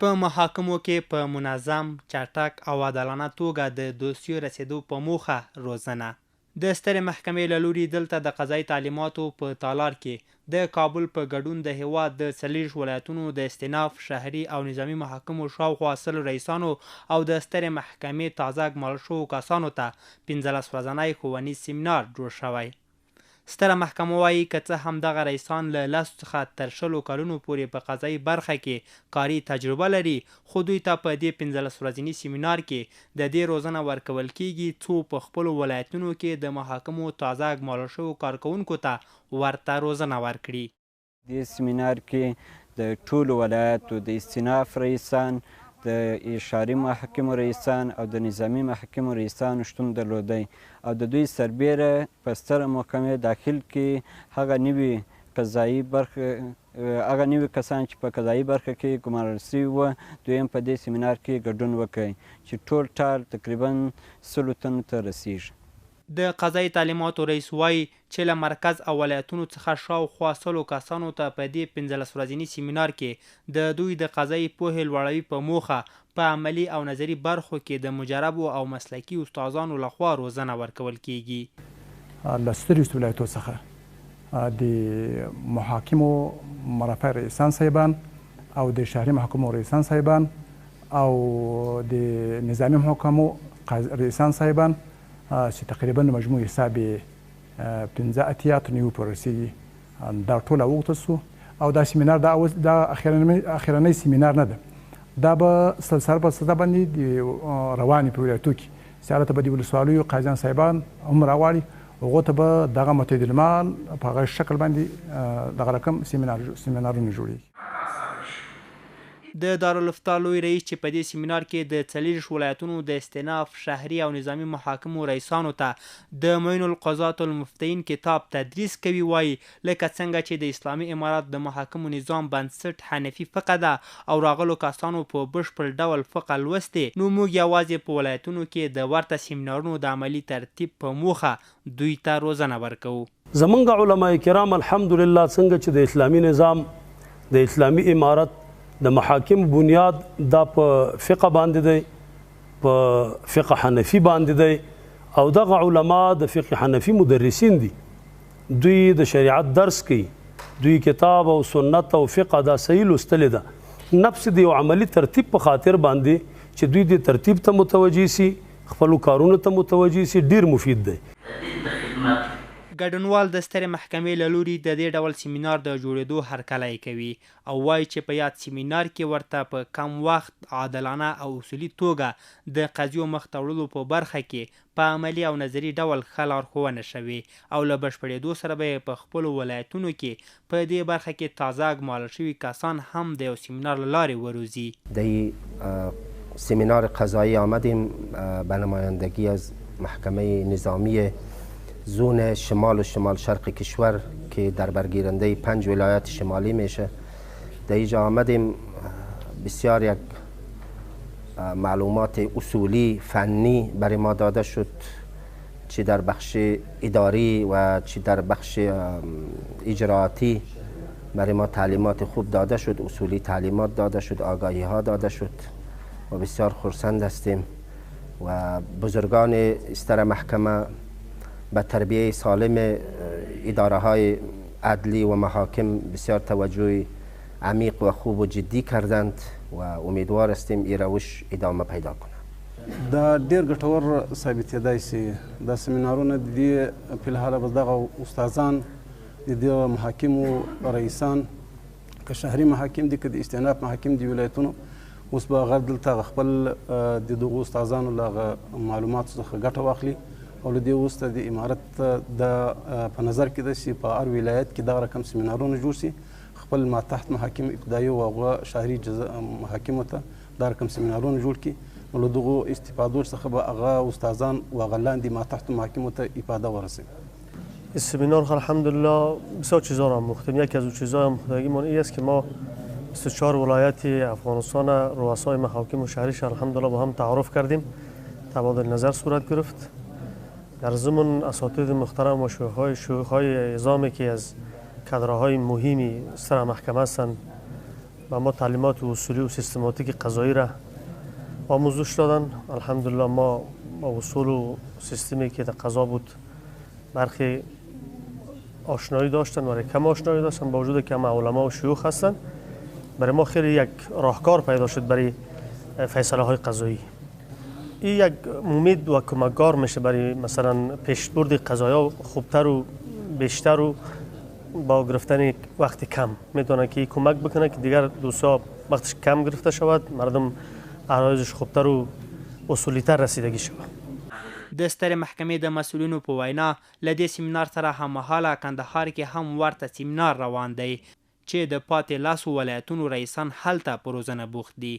په محاکمو کې په منظم، چټک او عادلانه توګه د دوسیو رسیدو په موخه روزنه. د سترې محکمې له لوري دلته د قضایي تعلیماتو په تالار کې د کابل په ګډون د هیواد د 40 ولایتونو د استیناف، شهري او نظامي محاکمو شاوخوا 100 رئیسانو او د سترې محکمې تازه ګمارل شوو کسانو ته 15 ورځنی ښوونیز سیمینار جوړ شوی. ستره محکمه وایي که څه هم دغه رئیسان له 10 څخه تر 20 کلونو پورې په قضایي برخه کې کاري تجربه لري، خو دوی ته په دې 15 ورځني سیمینار کې د دې روزنه ورکول کیږي څو په خپلو ولایتونو کې د محاکمو تازه ګمارل شوو کارکوونکو ته ورته روزنه ورکړي. دې سیمینار کې د ټولو ولایتو د استیناف رئیسان، د اشاري محاکمو رئیسان او د نظامي محاکمو رئیسانو شتون درلودی او د دوی سربیره په ستره محکمې داخل کې هغه نوي قضایي برخه هغه نوي کسان چې په قضایي برخه کې ګمارل سوي وه دوی هم په دې سیمینار کې ګډون وکړي چې ټول ټال تقریبا 100 تنو ته رسیږي. د قضایي تعلیماتو رئیس وایي چې له مرکز او ولایتونو څخه شاوخوا 100 کسانو ته په دې 15 ورځني سیمینار کې د دوی د قضایي پوهې لوړوي په موخه په عملي او نظري برخو کې د مجربو او مسلکي استادانو لخوا روزنه ورکول کیږي. له 30 ولایتو څخه د محاکمو مرافع رئیسان صاحبان او د شهري محاکمو رئیسان صاحبان او د نظامي محاکمو رئیسان صاحبان چې تقریبا مجموع حساب 15 تر 9 پورې رسیږي دا ټوله وغوښتل سو او دا سیمینار دا اخرنی سیمینار نه ده، دا به سلسله په سلسله باندې د روانې په ولایتو کې چې هلته به د ولسوالیو قاضیان صاحبان هم راغواړي، هغو ته به دغه متحد المال په هغه شکل باندې دغه رقم سیمینارونه جوړېږي. د دارالفتاء لوی رئیس چې په دې سیمینار کې د 40 ولایتونو د استیناف، شهري او نظامي محاکمو رئیسانو ته د معین القضات المفتین کتاب تدریس کوي وایي لکه څنګه چې د اسلامي امارات د محاکمو نظام بنسټ حنفي فقه ده او راغلو کسانو په بشپړ ډول فقه لوستې، نو موږ یوازې په ولایتونو کې د ورته سیمینارونو د عملي ترتیب په موخه دوی ته روزنه ورکوو. زمونږ علما کرام الحمدلله څنګه چې د اسلامي نظام د اسلامي امارت د محاکم بنیاد دا په فقه باندې دی، په فقه حنفي باندې دی او دغه علما د فقه حنفي مدرسین دي، دوی د شریعت درس کوي، دوی کتاب او سنت او فقه دا صحیح لوستلی ده، نفس د یو عملي ترتیب په خاطر باندې چې دوی د ترتیب ته متوجه سي، خپلو کارونو ته متوجه سي، ډیر مفید دی. ګډونوال د سترې محکمې له لوري د دې ډول سیمینار د جوړېدو هرکلی کوي او وایي چې په یاد سیمینار کې ورته په کم وخت، عادلانه او اصولي توګه د قضیو مخ ته وړلو په برخه کې په عملي او نظري ډول ښه لارښوونه شوې او له بشپړېدو سره به یې په خپلو ولایتونو کې په دې برخه کې تازه ګمارل شوي کسان هم د یو سیمینار له لارې وروزي. در سیمینار قضایی آمدیم به نمایندگی از محکمه نظامی زون شمال و شمال شرق کشور که در برگیرنده 5 ولایت شمالی میشه. در اینجا آمدیم بسیار یک معلومات اصولی فنی برای ما داده شد، چی در بخش اداری و چی در بخش اجراعاتی برای ما تعلیمات خوب داده شد، اصولی تعلیمات داده شد، آگاهی ها داده شد و بسیار خرسند هستیم و بزرگان استر محکمه به تربیه سالم اداره های عدلی و محاکم بسیار توجه عمیق و خوب و جدی کردند و امیدوار هستیم این روش ادامه پیدا کنه. دا ډیر ګټور ثابتېدای سي. دا سیمینارونه د دې په الحاله به دغه استادان د دې محاکمو رئیسان که شهري محاکم دي که د استیناف محاکم دي ولایتونو اوس به هغه دلته خپل د دغو استادانو له معلوماتو څخه ګټه واخلي او له دې وروسته د امارت په نظر کې ده چې په هر ولایت کې دغه رقم سیمینارونه جوړ سي، خپل ما تحت محاکم ابتدایي او هغه شهري محاکمو ته دا رقم سیمینارونه جوړ کړي، نو له دغو استفادو څخه به هغه استادان و هغه لاندې ما تحت محاکمو ته افاده ورسوي. سیمینار الحمدلله بسیار چیزا را آموختیم. یکی از اون چیزهای آموختگیمون این است که ما 24 ولایت افغانستان رؤسای محاکم و شهریش الحمدلله با هم تعارف کردیم، تبادل نظر صورت گرفت. در ضمن اساتید محترم و شیوخ‌های عظامی که از کادرهای مهمی سر محکمه هستند و ما تعلیمات اصولی و سیستماتیک قضایی را آموزش دادن. الحمدلله ما با اصول و سیستمی که در قضا بود برخی آشنایی داشتن و کم آشنایی داشتن، با وجود که ما علما و شیوخ هستن. برای ما خیلی یک راهکار پیدا شد برای فیصله های قضایی. این یک امید و کمکگار میشه برای مثلا پیشبرد قضایا خوبتر و بیشتر و با گرفتن وقت کم میتونه که کمک بکنه که دیگر دوستا وقتش کم گرفته شود، مردم عرایزش خوبتر و اصولیتر رسیدگی شود. د سترې محکمې د مسؤلینو په وینا له دې سیمینار سره هممهاله کندهار کې هم ورته سیمینار روان دی چې د پاتې لسو ولایتونو رئیسان هلته په روزنه بوخت دي.